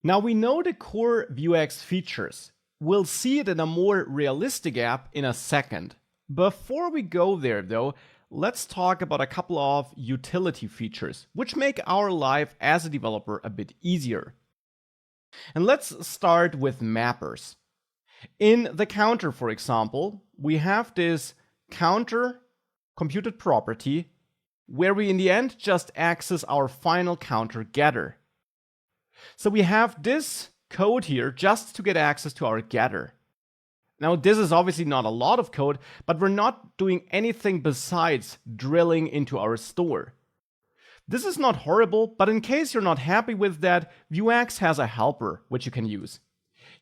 Now we know the core Vuex features. We'll see it in a more realistic app in a second. Before we go there though, let's talk about a couple of utility features, which make our life as a developer a bit easier. And let's start with mappers. In the counter, for example, we have this counter computed property where we in the end just access our final counter getter. So we have this code here just to get access to our getter. Now this is obviously not a lot of code, but we're not doing anything besides drilling into our store. This is not horrible, but in case you're not happy with that, Vuex has a helper which you can use.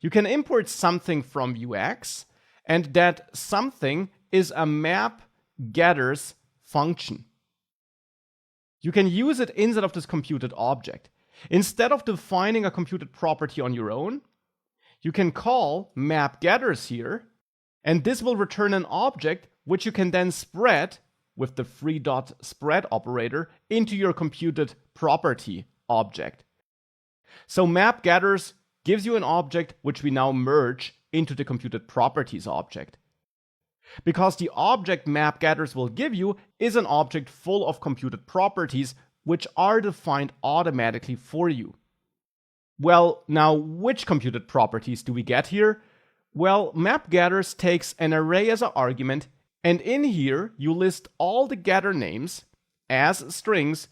You can import something from Vuex, and that something is a map getters function. You can use it inside of this computed object. Instead of defining a computed property on your own, you can call map getters here, and this will return an object which you can then spread with the free.spread operator into your computed property object. So map getters gives you an object which we now merge into the computed properties object. Because the object map getters will give you is an object full of computed properties which are defined automatically for you. Well, now which computed properties do we get here? Well, map getters takes an array as an argument, and in here you list all the getter names as strings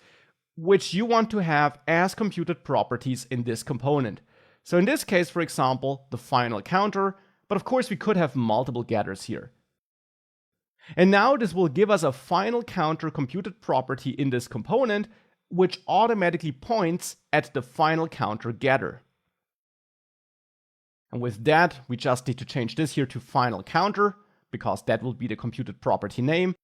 which you want to have as computed properties in this component. So in this case, for example, the final counter, but of course we could have multiple getters here. And now this will give us a final counter computed property in this component, which automatically points at the final counter getter. And with that, we just need to change this here to final counter, because that will be the computed property name.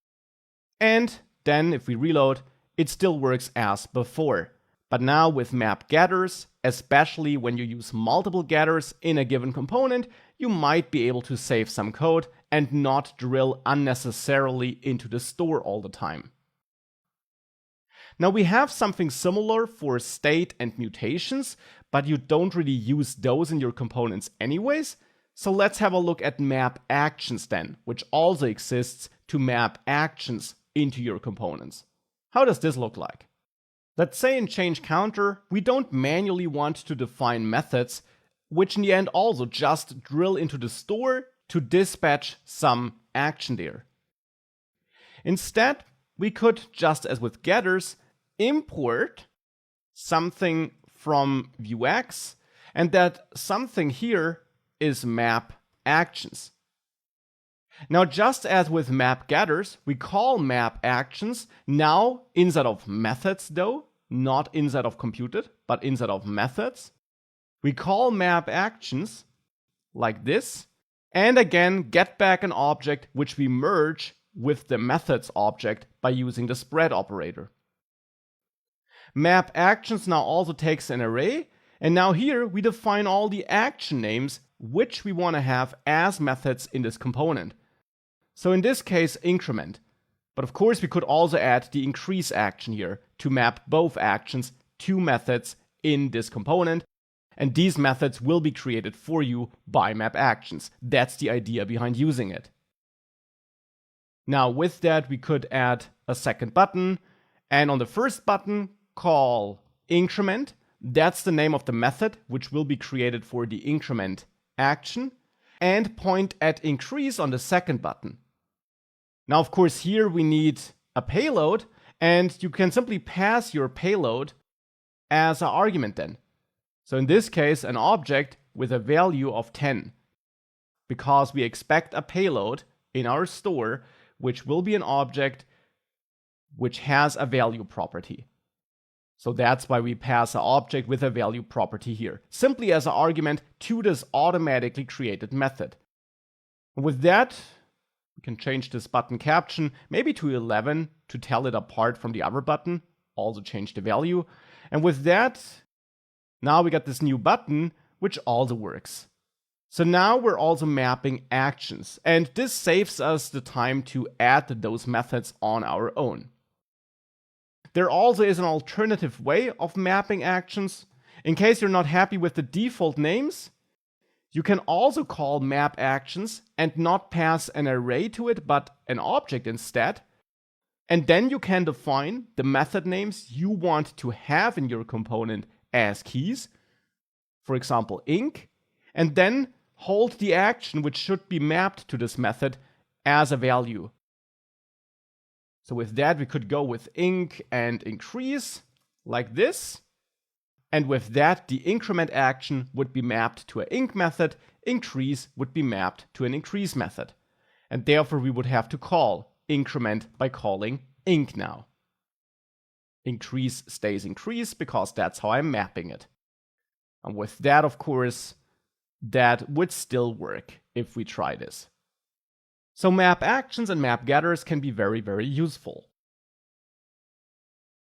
And then if we reload, it still works as before. But now with map getters, especially when you use multiple getters in a given component, you might be able to save some code and not drill unnecessarily into the store all the time. Now we have something similar for state and mutations, but you don't really use those in your components anyways. So let's have a look at map actions then, which also exists to map actions into your components. How does this look like? Let's say in change counter, we don't manually want to define methods, which in the end also just drill into the store to dispatch some action there. Instead, we could, just as with getters, import something from Vuex, and that something here is map actions. Now, just as with map getters, we call map actions now inside of methods though, not inside of computed, but inside of methods. We call map actions like this, and again get back an object which we merge with the methods object by using the spread operator. Map actions now also takes an array, and now here we define all the action names which we want to have as methods in this component. So in this case, increment. But of course we could also add the increase action here to map both actions to methods in this component, and these methods will be created for you by map actions. That's the idea behind using it. Now with that, we could add a second button, and on the first button, call increment. That's the name of the method which will be created for the increment action, and point at increase on the second button. Now, of course, here we need a payload, and you can simply pass your payload as an argument then. So in this case, an object with a value of 10, because we expect a payload in our store, which will be an object which has a value property. So that's why we pass an object with a value property here, simply as an argument to this automatically created method. And with that, we can change this button caption maybe to 11 to tell it apart from the other button, also change the value. And with that, now we got this new button, which also works. So now we're also mapping actions, and this saves us the time to add those methods on our own. There also is an alternative way of mapping actions. In case you're not happy with the default names, you can also call map actions and not pass an array to it, but an object instead. And then you can define the method names you want to have in your component as keys, for example, inc, and then hold the action which should be mapped to this method as a value. So with that, we could go with inc and increase like this. And with that, the increment action would be mapped to an inc method, increase would be mapped to an increase method. And therefore, we would have to call increment by calling inc now. Increase stays increase because that's how I'm mapping it. And with that, of course, that would still work if we try this. So map actions and map getters can be very, very useful.